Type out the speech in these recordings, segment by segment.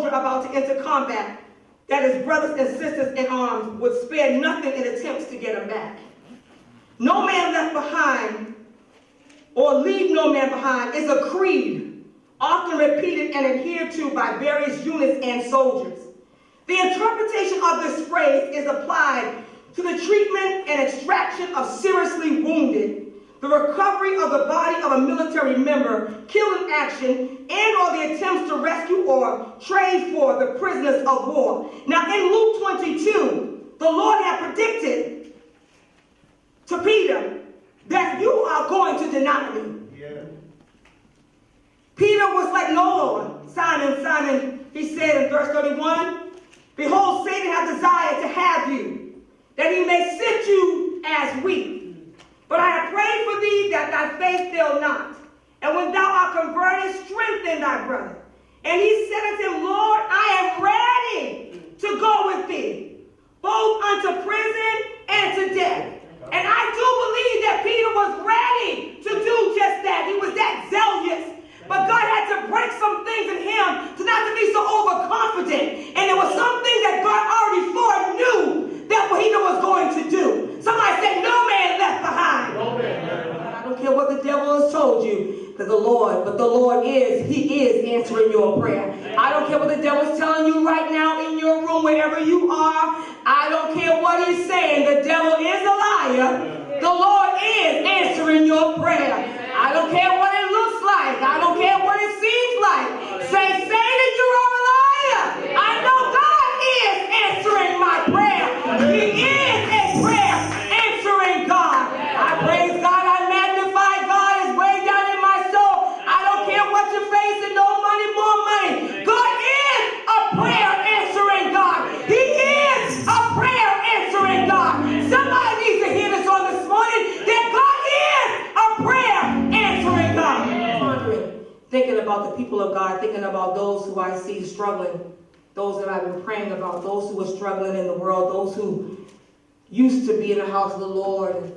soldier about to enter combat that his brothers and sisters in arms would spare nothing in attempts to get him back. No man left behind, or leave no man behind, is a creed often repeated and adhered to by various units and soldiers. The interpretation of this phrase is applied to the treatment and extraction of seriously wounded, the recovery of the body of a military member killed in action, and or the attempts to rescue or trade for the prisoners of war. Now in Luke 22, the Lord had predicted to Peter that you are going to deny me. Yeah. Peter was like, no, Lord. Simon, Simon, he said in verse 31, behold, Satan hath desired to have you, that he may sift you as wheat. But I have prayed for thee that thy faith fail not. And when thou art converted, strengthen thy brother. And he said unto him, Lord, I am ready to go with thee, both unto prison and to death. And I do believe that Peter was ready to do just that. He was that zealous. But God had to break some things in him to not to be so overconfident. And there was some things that God already foreknew that what he was going to do. Somebody said, no man left behind. No man. I don't care what the devil has told you, because the Lord he is answering your prayer. I don't care what the devil is telling you right now in your room, wherever you are. I don't care what he's saying. The devil is a liar. The Lord is answering your prayer. I don't care what it looks like. I don't care what it seems like. Say, Satan, you are a liar. I know God is answering my prayer. He is a prayer answering God. I praise God. I magnify God. It's way down in my soul. I don't care what you're facing. No money, more money. God is a prayer answering God. He is a prayer answering God. Somebody needs to hear this on this morning, that God is a prayer answering God. Thinking about the people of God, thinking about those who I see struggling, those that I've been praying about, those who are struggling in the world, those who used to be in the house of the Lord,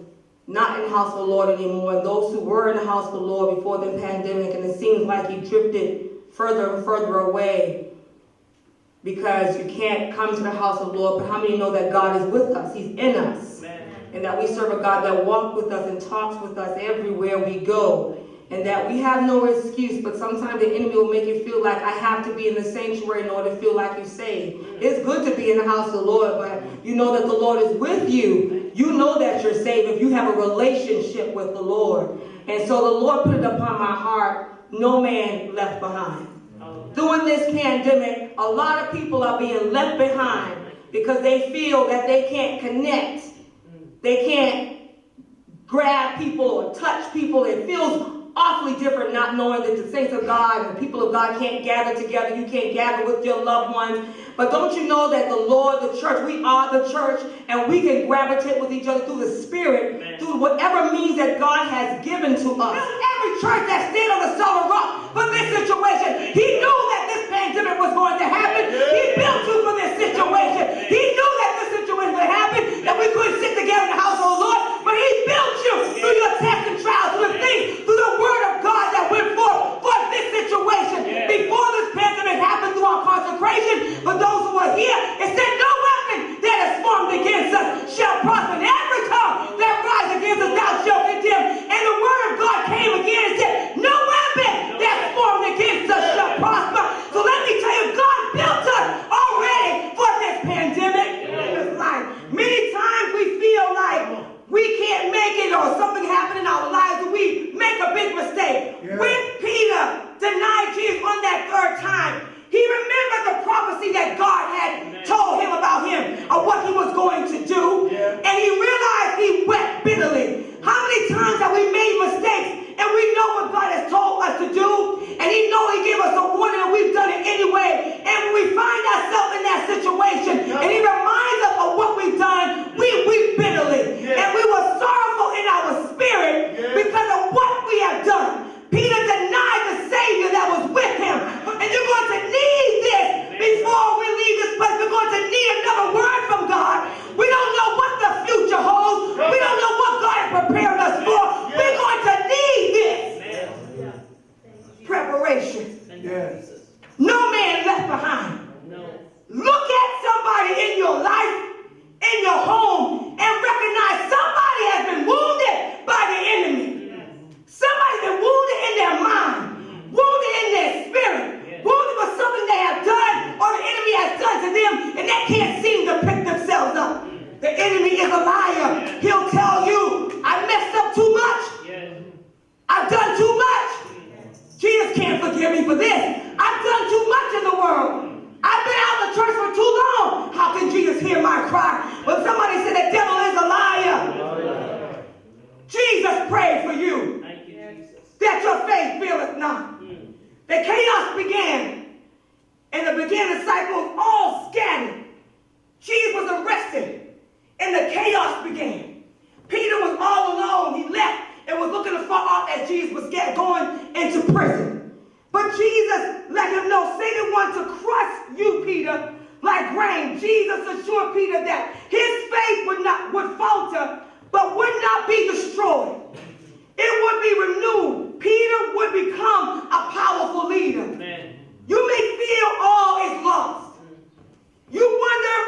not in the house of the Lord anymore, and those who were in the house of the Lord before the pandemic, and it seems like he drifted further and further away because you can't come to the house of the Lord. But how many know that God is with us? He's in us. Amen. And that we serve a God that walks with us and talks with us everywhere we go. And that we have no excuse, but sometimes the enemy will make you feel like I have to be in the sanctuary in order to feel like you're saved. It's good to be in the house of the Lord, but you know that the Lord is with you. You know that you're saved if you have a relationship with the Lord. And so the Lord put it upon my heart, no man left behind. During this pandemic, a lot of people are being left behind because they feel that they can't connect. They can't grab people or touch people. It feels awfully different not knowing that the saints of God and the people of God can't gather together. You can't gather with your loved ones. But don't you know that the Lord, the church, we are the church, and we can gravitate with each other through the Spirit, Amen. Through whatever means that God has given to us. Every church that stood on the solid rock for this situation, he knew that this pandemic was going to happen. He built you for this situation. He knew that this situation would happen, that we couldn't sit together in the house of the Lord, but he built you through your tests and trials, through the things, through the word of God that went forth for this situation. Before this pandemic happened, through our consecration, for those who are here, it said no weapon that is formed against us shall prosper. And every tongue that rises against us thou shalt condemn. And the word of God came again and said, no weapon that's formed against us shall prosper. began disciples all scattered. Jesus was arrested, and the chaos began. Peter was all alone. He left and was looking afar off as Jesus was going into prison. But Jesus let him know, Satan wants to crush you, Peter, like grain. Jesus assured Peter that his faith would falter, but would not be destroyed. It would be renewed. Peter would become a powerful leader. Amen. You may feel all is lost. You wonder,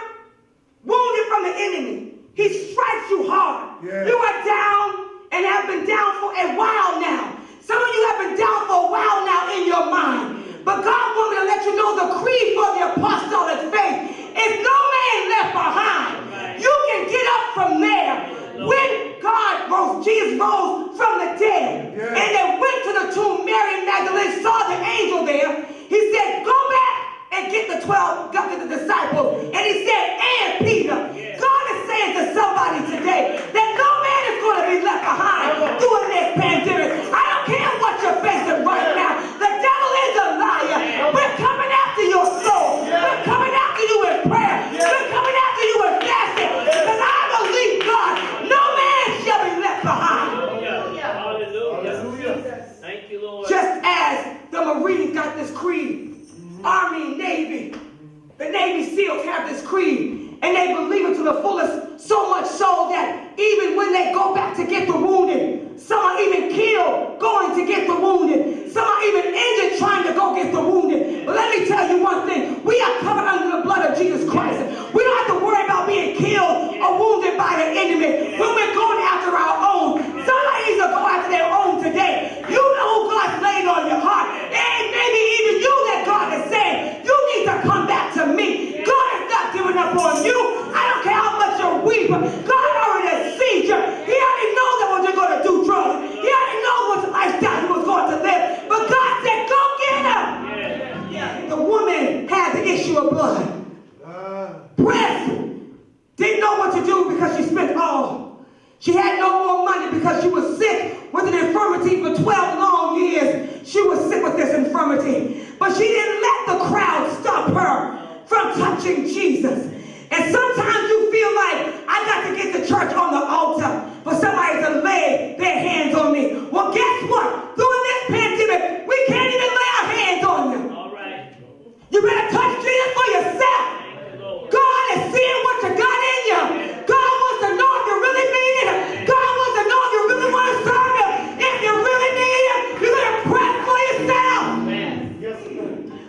wounded from the enemy. He strikes you hard. Yeah. You are down and have been down for a while now. Some of you have been down for a while now in your mind. But God wants me to let you know the creed for the apostolic faith is no man left behind. You can get up from there. When Jesus rose from the dead, and they went to the tomb, Mary Magdalene saw the angel there. He said, go back and get the 12, got the disciples. And he said, and Peter. God is saying to somebody today that no man is going to be left behind during this pandemic. I don't care what you're facing right now. The devil is a liar. We're coming after your soul. We're coming after you in prayer. We're coming after you in fasting. Because I believe God, no man shall be left behind. Hallelujah. Thank you, Lord. Just as the Marines got this creed, Army, Navy, the Navy SEALs have this creed, and they believe it to the fullest, so much so that even when they go back to get the wounded, some are even killed going to get the wounded. Some are even injured trying to go get the wounded. But let me tell you one thing. We are covered under the blood of Jesus Christ. We don't have to worry about being killed or wounded by the enemy when we're going after our own. Somebody needs to go after their own today. You know who God's laid on your heart. And maybe even you that God is saying, you need to come back to me. God is not giving up on you. I don't care how much you weep. God already sees you. He already knows that when you're going to do drugs. He already knows what lifestyle he was going to live. But God said, go get her. The woman had the issue of blood. Breast didn't know what to do because she spent all. She had no more money because she was sick with an infirmity for 12 long years. She was sick with this infirmity. But she didn't let the crowd stop her from touching Jesus. And sometimes you feel like, I got to get to church on the altar for somebody to lay their hands on me. Well, guess what? During this pandemic, we can't even lay our hands on you. All right. You better touch Jesus for yourself. God is seeing what you got in you. God wants to know if you really mean it. God wants to know if you really want to serve him. If you really need him, you're going to press for yourself.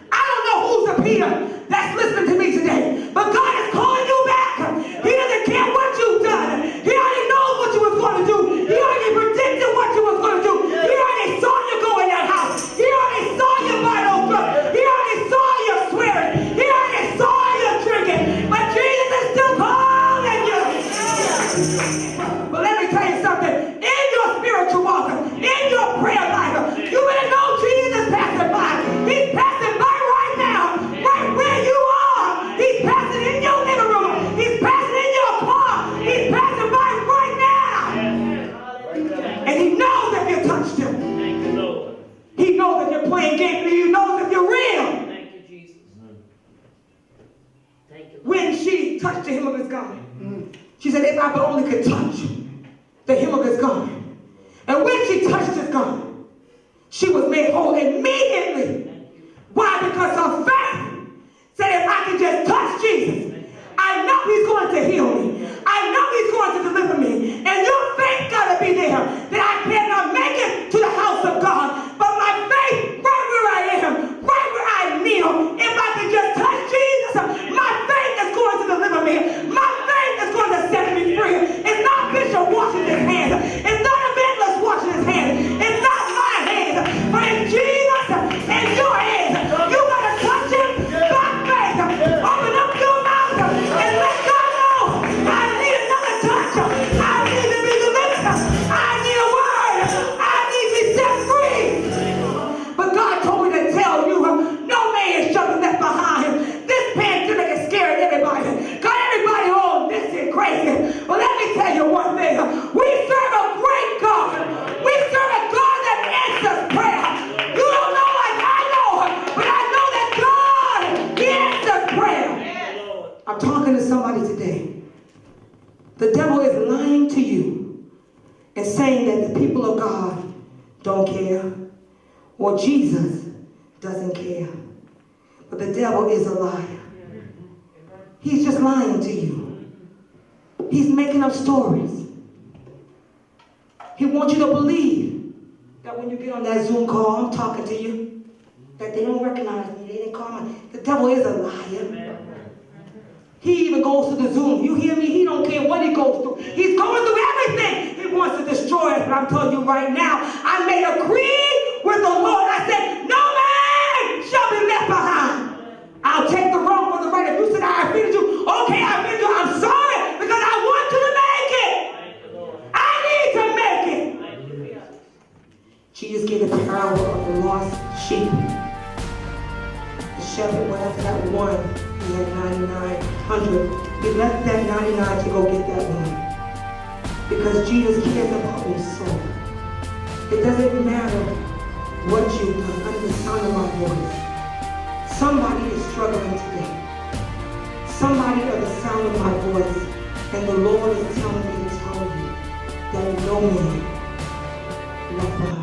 I don't know who's the Peter that's listening to me today, but God is calling you back. He doesn't care what you've done. He already knows what you was going to do. He already predicted what you was going to do. He already saw you go in that house. He already saw you buy those drugs. He already saw you swearing. He already saw you drinking. But Jesus is still calling you. But let me tell you something. In your spiritual walk, in your prayer life, you better know Jesus is passing by. He's passing by right now, right where you are. He's passing in your living room. He's passing in your car. He's passing by right now. And he knows if you touched him. Thank you, Lord. He knows if you're playing games. He knows if you're real. Thank you, Jesus. Thank you, Lord. When she touched the hem of his garment, she said, if I but only could touch the hem of his garment. And when she touched his garment, she was made whole immediately. Why? Because her faith said, if I can just touch Jesus, I know he's going to heal me. I know he's going to deliver me. And your faith got to be there that I cannot make it to the house of God. But my faith, right where I am, right where I kneel, if I can just touch Jesus, my faith is going to deliver me. My faith is going to set me free. It's not Bishop washing his hands. It's not evangelist washing his hands. It's not my hands. But it's Jesus and talking to somebody today. The devil is lying to you and saying that the people of God don't care or Jesus doesn't care. But the devil is a liar. He's just lying to you. He's making up stories. He wants you to believe that when you get on that Zoom call, I'm talking to you, that they don't recognize me, they didn't call me. The devil is a liar. He even goes to the Zoom. You hear me? He don't care what he goes through. He's going through everything. He wants to destroy us. But I'm telling you right now, I made a creed with the Lord. I said, no man shall be left behind. I'll take the wrong for the right. If you said I offended you, okay, I offended you. I'm sorry because I want you to make it. I need to make it. Jesus gave the parable of the lost sheep. The shepherd went after that one. He had 99, 100. He left that 99 to go get that one. Because Jesus cares about your soul. It doesn't matter what you've done under the sound of my voice. Somebody is struggling today. Somebody under the sound of my voice. And the Lord is telling me to tell you that no man left behind.